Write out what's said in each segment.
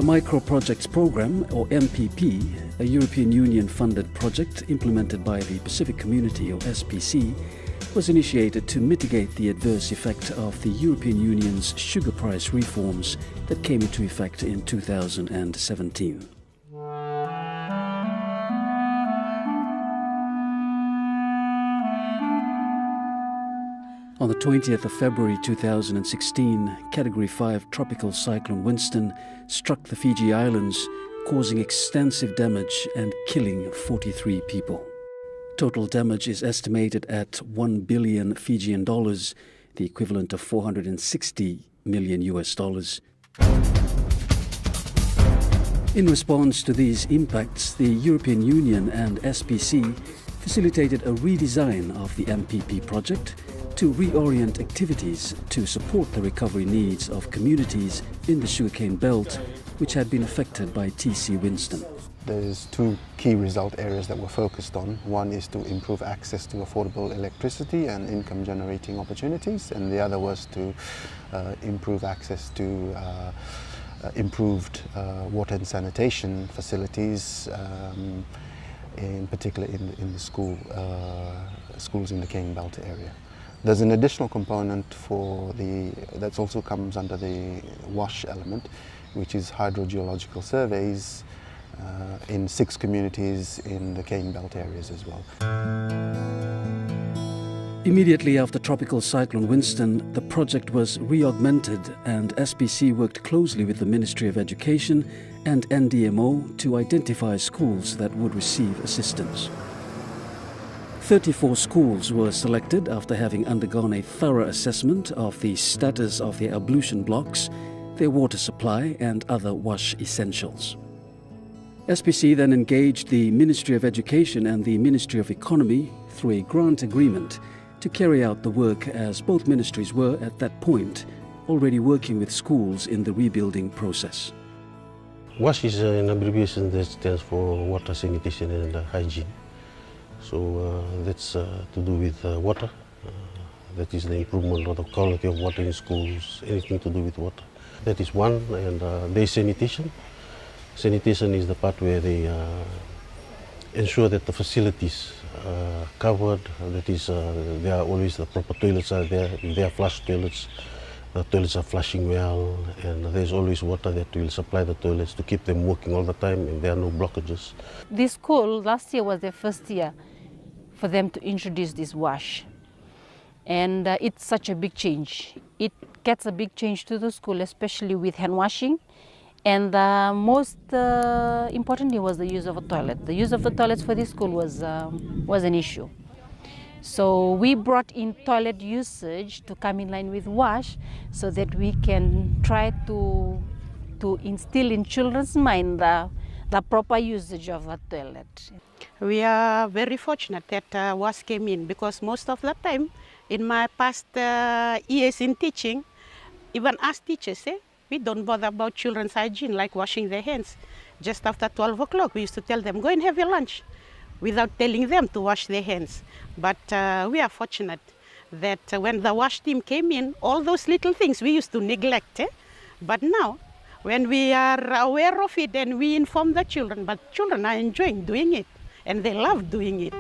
The Micro Projects Programme, or MPP, a European Union-funded project implemented by the Pacific Community, or SPC, was initiated to mitigate the adverse effect of the European Union's sugar price reforms that came into effect in 2017. On the 20th of February 2016, Category 5 Tropical Cyclone Winston struck the Fiji Islands, causing extensive damage and killing 43 people. Total damage is estimated at 1 billion Fijian dollars, the equivalent of 460 million US dollars. In response to these impacts, the European Union and SPC facilitated a redesign of the MPP project to reorient activities to support the recovery needs of communities in the sugarcane belt which had been affected by TC Winston. There's two key result areas that we're focused on. One is to improve access to affordable electricity and income generating opportunities, and the other was to improve access to improved water and sanitation facilities, in particular in the schools in the Cane Belt area. There's an additional component that also comes under the WASH element, which is hydrogeological surveys in 6 communities in the Cane Belt areas as well. Immediately after Tropical Cyclone Winston, the project was re-augmented and SPC worked closely with the Ministry of Education and NDMO to identify schools that would receive assistance. 34 schools were selected after having undergone a thorough assessment of the status of their ablution blocks, their water supply and other WASH essentials. SPC then engaged the Ministry of Education and the Ministry of Economy through a grant agreement to carry out the work, as both ministries were at that point already working with schools in the rebuilding process. WASH is an abbreviation that stands for water, sanitation and hygiene. So that's to do with water. That is the improvement of the quality of water in schools, anything to do with water. That is one, and there's sanitation. Sanitation is the part where they ensure that the facilities are covered, that is, there are always the proper toilets are there. If there are flush toilets, the toilets are flushing well, and there's always water that will supply the toilets to keep them working all the time, and there are no blockages. This school last year was the first year for them to introduce this WASH. And it's such a big change. It gets a big change to the school, especially with hand washing. And most importantly was the use of a toilet. The use of the toilets for this school was an issue. So we brought in toilet usage to come in line with WASH so that we can try to instill in children's mind the proper usage of the toilet. We are very fortunate that WASH came in, because most of the time in my past years in teaching, even as teachers, we don't bother about children's hygiene like washing their hands. Just after 12 o'clock, we used to tell them, go and have your lunch, without telling them to wash their hands. But we are fortunate that when the WASH team came in, all those little things we used to neglect. But now, when we are aware of it and we inform the children, but children are enjoying doing it and they love doing it.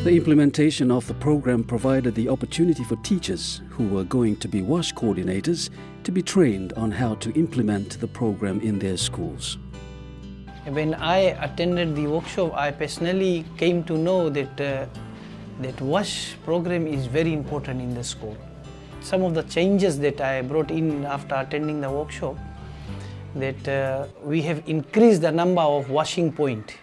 The implementation of the program provided the opportunity for teachers who were going to be WASH coordinators to be trained on how to implement the program in their schools. When I attended the workshop, I personally came to know that that WASH program is very important in the school. Some of the changes that I brought in after attending the workshop, that we have increased the number of washing points.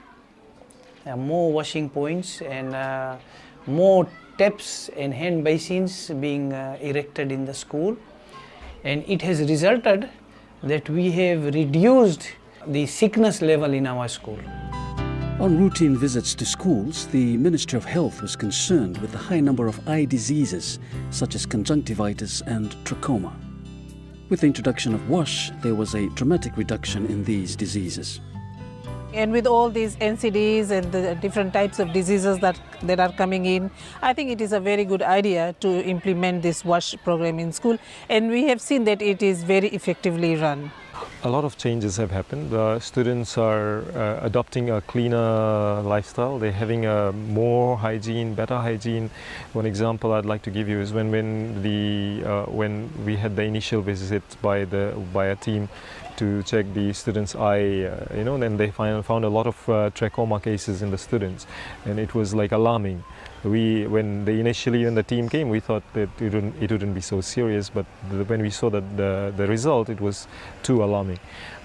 More washing points and more taps and hand basins being erected in the school. And it has resulted that we have reduced the sickness level in our school. On routine visits to schools, the Ministry of Health was concerned with the high number of eye diseases such as conjunctivitis and trachoma. With the introduction of WASH, there was a dramatic reduction in these diseases. And with all these NCDs and the different types of diseases that are coming in, I think it is a very good idea to implement this WASH program in school. And we have seen that it is very effectively run. A lot of changes have happened. Students are adopting a cleaner lifestyle. They're having a more hygiene, better hygiene. One example I'd like to give you is when we had the initial visit by a team to check the students' eye, and they found a lot of trachoma cases in the students, and it was like alarming. When the team came, we thought that it wouldn't be so serious, but when we saw that the result, it was too alarming.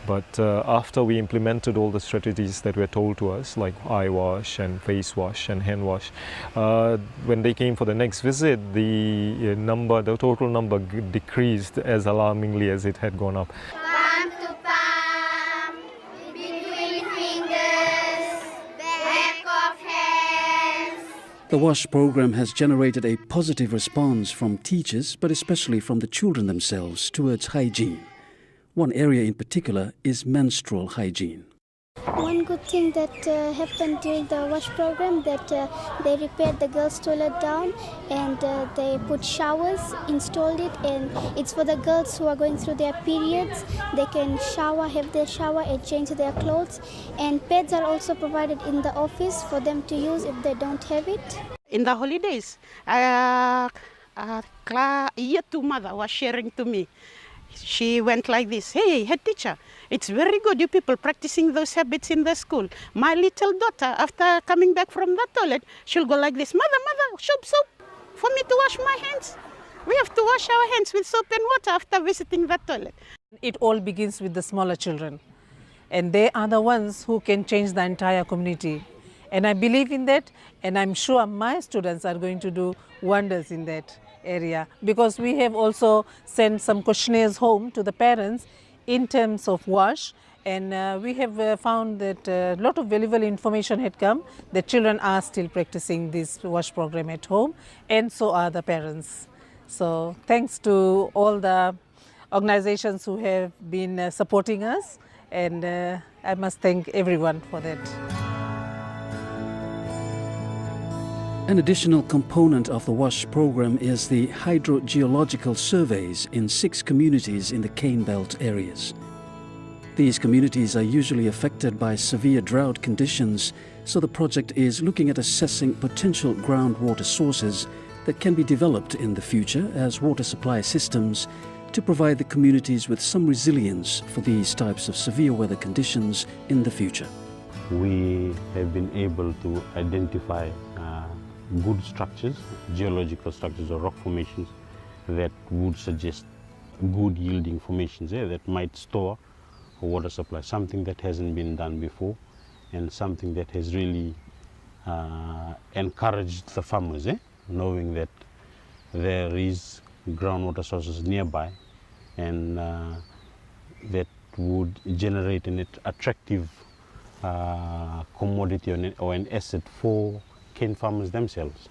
But after we implemented all the strategies that were told to us, like eye wash and face wash and hand wash, when they came for the next visit, the total number decreased as alarmingly as it had gone up. The WASH program has generated a positive response from teachers, but especially from the children themselves, towards hygiene. One area in particular is menstrual hygiene. One good thing that happened during the WASH program, that they repaired the girls' toilet down, and they put showers, installed it, and it's for the girls who are going through their periods. They can shower, have their shower and change their clothes, and pads are also provided in the office for them to use if they don't have it. In the holidays, year 2 mother was sharing to me. She went like this: "Hey, head teacher, it's very good you people practicing those habits in the school. My little daughter, after coming back from the toilet, she'll go like this: Mother, soap, for me to wash my hands. We have to wash our hands with soap and water after visiting the toilet." It all begins with the smaller children, and they are the ones who can change the entire community. And I believe in that, and I'm sure my students are going to do wonders in that area, because we have also sent some questionnaires home to the parents in terms of WASH, and we have found that a lot of valuable information had come. The children are still practicing this WASH program at home, and so are the parents. So thanks to all the organizations who have been supporting us, and I must thank everyone for that. An additional component of the WASH program is the hydrogeological surveys in 6 communities in the Cane Belt areas. These communities are usually affected by severe drought conditions, so the project is looking at assessing potential groundwater sources that can be developed in the future as water supply systems to provide the communities with some resilience for these types of severe weather conditions in the future. We have been able to identify good structures, geological structures or rock formations that would suggest good yielding formations that might store a water supply, something that hasn't been done before and something that has really encouraged the farmers, knowing that there is groundwater sources nearby, and that would generate an attractive commodity or an asset for cane farmers themselves.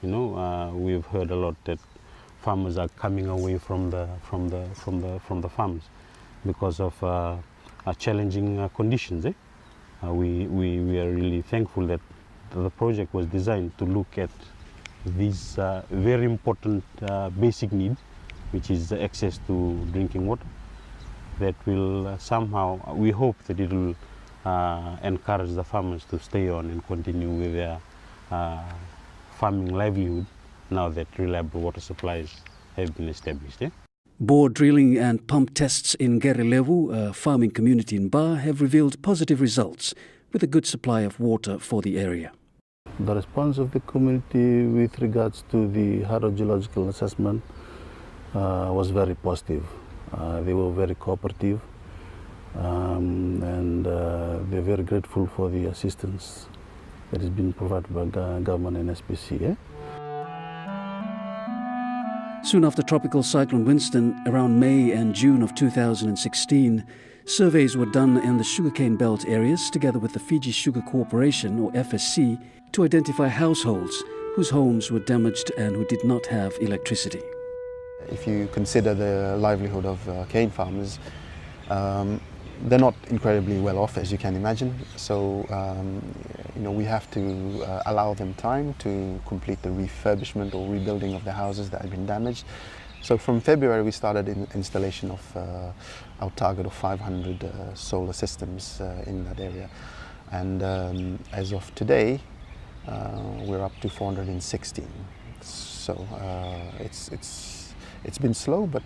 We've heard a lot that farmers are coming away from the farms because of challenging conditions. We are really thankful that the project was designed to look at these very important basic needs, which is access to drinking water. That will somehow, we hope that it will encourage the farmers to stay on and continue with their farming livelihood now that reliable water supplies have been established. Bore drilling and pump tests in Gerilevu, a farming community in Ba, have revealed positive results with a good supply of water for the area. The response of the community with regards to the hydrogeological assessment was very positive. They were very cooperative, and they're very grateful for the assistance that has been provided by government and SPC. Soon after Tropical Cyclone Winston, around May and June of 2016, surveys were done in the sugarcane belt areas together with the Fiji Sugar Corporation, or FSC, to identify households whose homes were damaged and who did not have electricity. If you consider the livelihood of cane farmers, they're not incredibly well off, as you can imagine. So, we have to allow them time to complete the refurbishment or rebuilding of the houses that have been damaged. So from February we started installation of our target of 500 solar systems in that area, and as of today we're up to 416. So it's been slow, but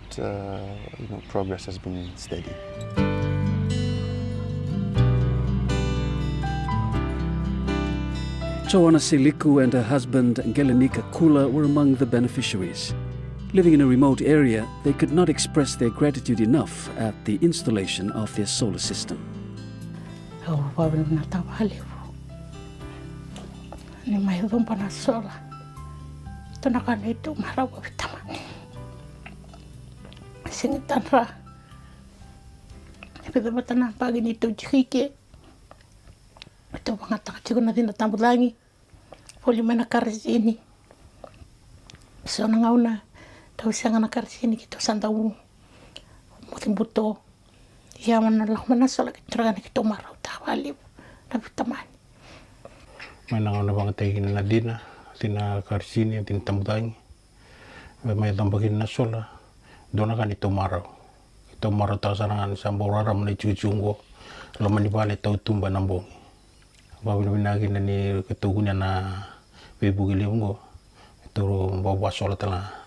progress has been steady. Joanna Seliku and her husband Ngelenika Kula were among the beneficiaries. Living in a remote area, they could not express their gratitude enough at the installation of their solar system. Tau sianga na karsini ki to sandawu mutimbuto ya mana sola ki tragana ki to marau ta wali na vitamani mana ngona bang tegin na dina tina karsini tin tamutangi ba mai tambakin na sola dona kan ito marau ta sarangan samborara mani cucungo lo mani bale tau tumba nambong ba binagi ni ketugunya na bebugile ngo itu bawa sola tala.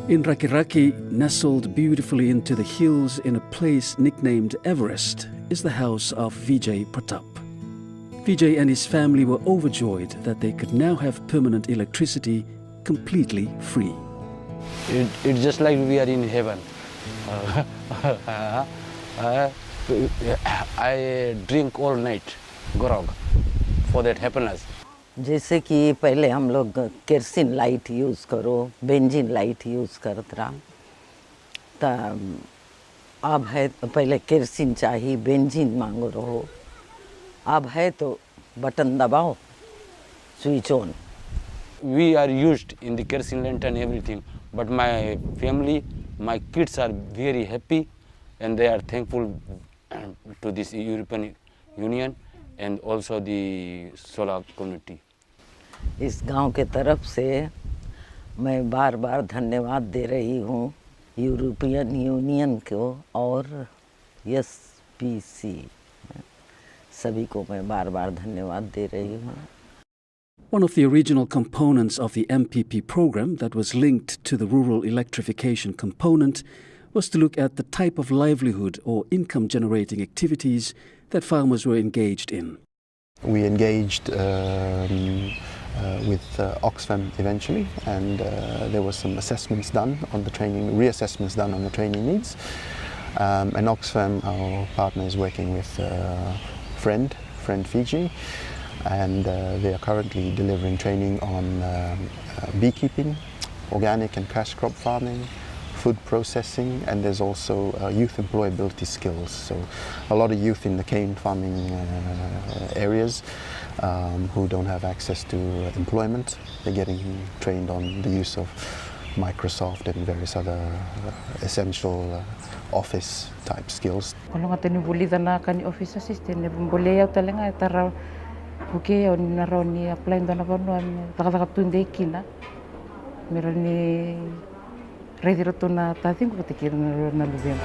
In Rakiraki, nestled beautifully into the hills in a place nicknamed Everest, is the house of Vijay Pratap. Vijay and his family were overjoyed that they could now have permanent electricity completely free. It's just like we are in heaven. I drink all night, grog, for that happiness. जैसे कि पहले हम लोग kerosene light use करो, benzene light use करते रहा, तब अब है पहले केरोसिन चाहिए, बेंजीन मांगो रहो, अब है तो बटन दबाओ, switch on. We are used in the kerosene lantern and everything, but my family, my kids are very happy and they are thankful to this European Union and also the solar community. इस गांव के तरफ से मैं बार-बार धन्यवाद दे रही हूँ यूरोपियन यूनियन को और SPC सभी को मैं बार-बार धन्यवाद दे रही हूँ. One of the original components of the MPP program that was linked to the rural electrification component was to look at the type of livelihood or income generating activities that farmers were engaged in. We engaged with Oxfam eventually, and there was some assessments done on the training, reassessments done on the training needs. And Oxfam, our partner, is working with Friend Fiji, and they are currently delivering training on beekeeping, organic and cash crop farming, food processing, and there's also youth employability skills. So a lot of youth in the cane farming areas who don't have access to employment, they're getting trained on the use of Microsoft and various other essential office type skills. Kalau ngateni boleh na kani office assistant boleh ya talenga tara buke on naroni apply ndana banu taka tunde kina merani redirto na tating ko tikir na lubem.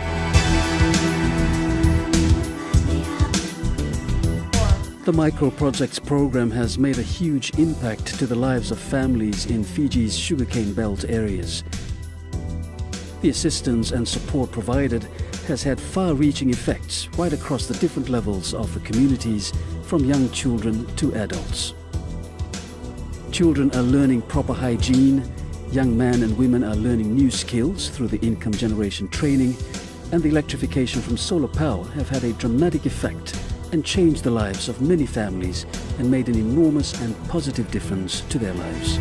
The Micro Projects program has made a huge impact to the lives of families in Fiji's sugarcane belt areas. The assistance and support provided has had far-reaching effects right across the different levels of the communities, from young children to adults. Children are learning proper hygiene, young men and women are learning new skills through the income generation training, and the electrification from solar power have had a dramatic effect and changed the lives of many families and made an enormous and positive difference to their lives.